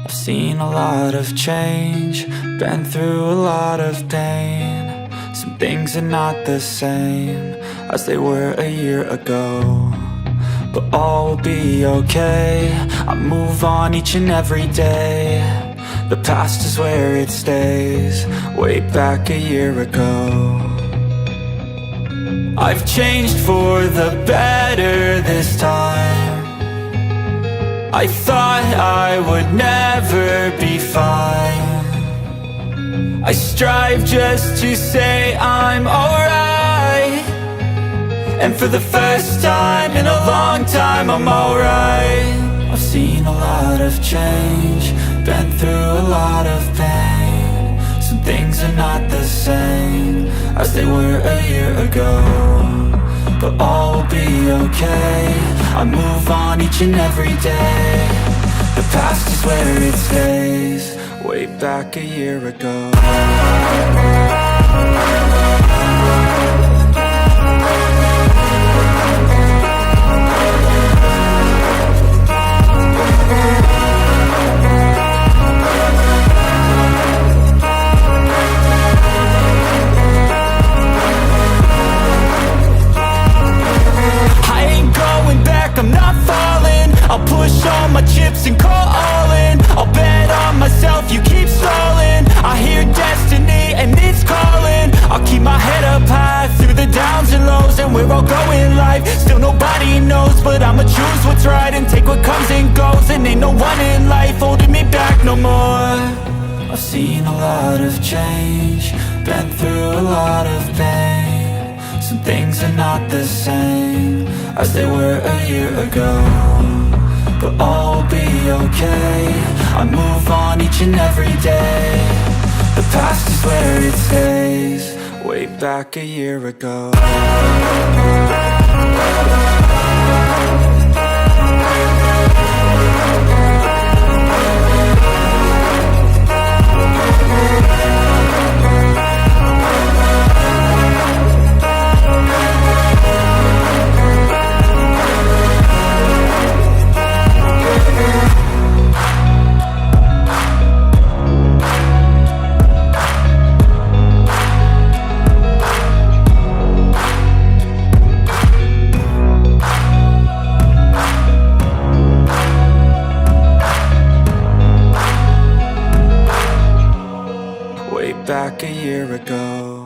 I've seen a lot of change, been through a lot of pain. Some things are not the same as they were a year ago, but all will be okay. I move on each and every day. The past is where it stays, way back a year ago. I've changed for the better this time. I thought I would never be fine. I strive just to say I'm alright, and for the first time in a long time I'm alright. I've seen a lot of change, been through a lot of pain. Some things are not the same as they were a year ago, but all will be okay. I move on each and every day. The past is where it stays, way back a year ago. I'm not falling, I'll push all my chips and call all in. I'll bet on myself, you keep stalling. I hear destiny and it's calling. I'll keep my head up high through the downs and lows, and we're all going life. Still nobody knows, but I'ma choose what's right and take what comes and goes. And ain't no one in life holding me back no more. I've seen a lot of change, been through a lot of pain. Some things are not the same as they were a year ago, but all will be okay. I move on each and every day. The past is where it stays, way back a year ago. Back a year ago.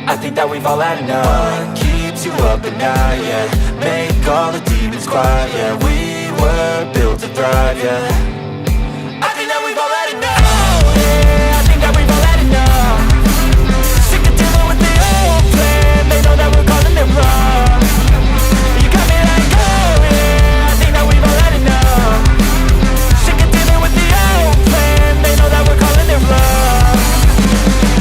I think that we've all had enough. What keeps you up at night, yeah? Make all the demons quiet, yeah. We were built to thrive, yeah. I think that we've all had enough. Oh, yeah, I think that we've all had enough. Sick of dealing with the old plan. They know that we're calling it wrong. You got me like, oh, yeah, I think that we've all had enough. Sick of dealing with the old plan. They know that we're calling it wrong.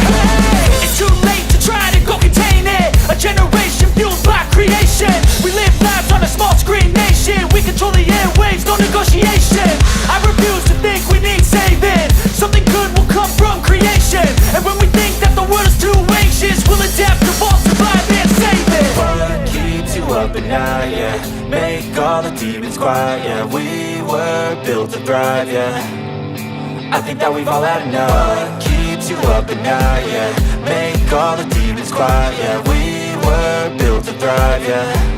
Hey, it's too late to try to go contain it. A generation fueled by creation. We live lives on a small screen nation. We control the airwaves, no negotiation. I refuse to think we need saving. Something good will come from creation. And when we think that the world is too anxious, we'll adapt, evolve, survive and save it. What keeps you up at night, yeah? Make all the demons quiet, yeah. We were built to thrive, yeah. I think that we've all had enough. What keeps you up at night, yeah? Make all the demons quiet, yeah. We were built to thrive, yeah.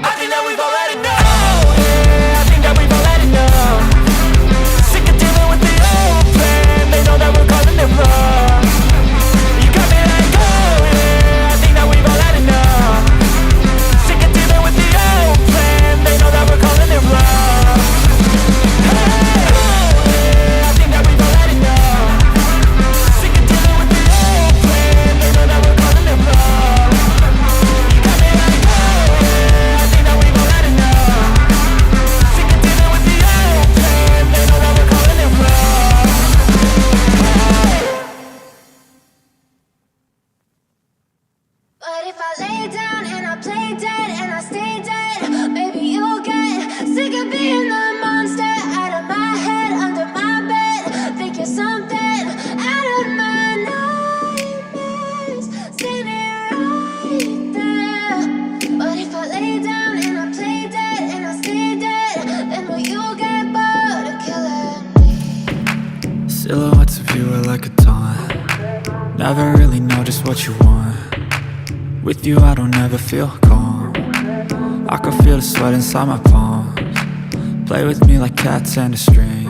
I think that we've all had enough. Oh, yeah, I think that we've all had enough. Sick of dealing with the old plan. They know that we're calling it wrong. You got me like, oh, yeah, I think that we've all had enough. Sick of dealing with the old plan. They know that we're calling it wrong. Hey, oh, yeah, I think that we've all had enough. Sick of dealing with the old plan. They know that we're calling it wrong. You got me like, oh, yeah, I think that we've all had enough. Sick of dealing with the old plan. They know that we're calling it wrong. But if I lay down and I play dead and I stay dead, maybe you'll get sick of being the monster out of my head, under my bed. Think you're something out of my nightmares, standing right there. But if I lay down and I play dead and I stay dead, then will you get bored of killing me? Silhouettes of you are like a taunt. Never really know just what you want. With you I don't ever feel calm. I can feel the sweat inside my palms. Play with me like cats and a string.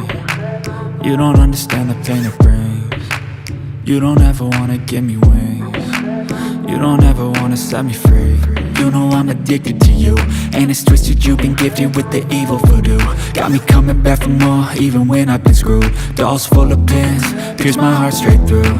You don't understand the pain it brings. You don't ever wanna give me wings. You don't ever wanna set me free. You know I'm addicted to you, and it's twisted, you've been gifted with the evil voodoo. Got me coming back for more, even when I've been screwed. Dolls full of pins, pierce my heart straight through.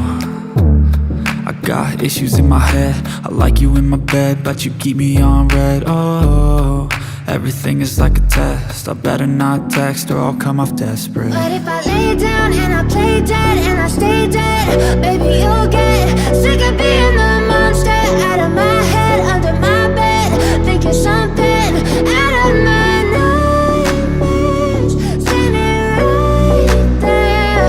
I got issues in my head, I like you in my bed, but you keep me on red. Oh, everything is like a test. I better not text or I'll come off desperate. But if I lay down and I play dead and I stay dead, maybe you'll get sick of being the monster out of my head, under my bed. Think you're something out of my nightmares, standing right there.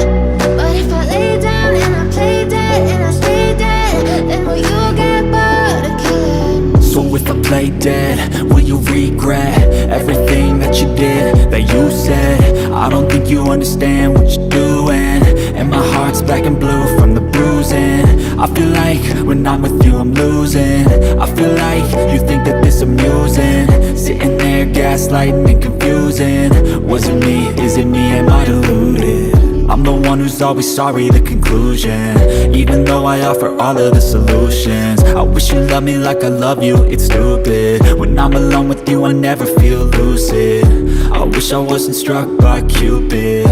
But if I lay down and I play dead and I stay dead, then will you get bored of killing me? So if I play dead, will you regret everything that you did, that you said? I don't think you understand what you're doing, and my heart's black and blue from the bruising. I feel like when I'm with you I'm losing. I feel like you think that this amusing, sitting there gaslighting and confusing. Was it me? Is it me? Am I deluded? I'm the one who's always sorry, the conclusion. Even though I offer all of the solutions. I wish you loved me like I love you, it's stupid. When I'm alone with you I never feel lucid. I wish I wasn't struck by Cupid.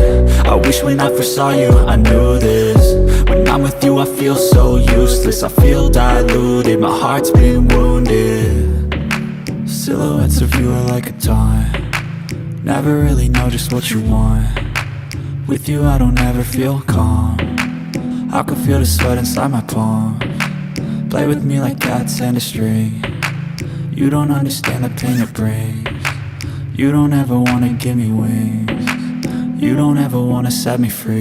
I wish when I first saw you I knew this. When I'm with you I feel so useless. I feel diluted, my heart's been wounded. Silhouettes of you are like a taunt. Never really know just what you want. With you I don't ever feel calm. I can feel the sweat inside my palms. Play with me like cats and a string. You don't understand the pain it brings. You don't ever wanna give me wings. You don't ever wanna set me free.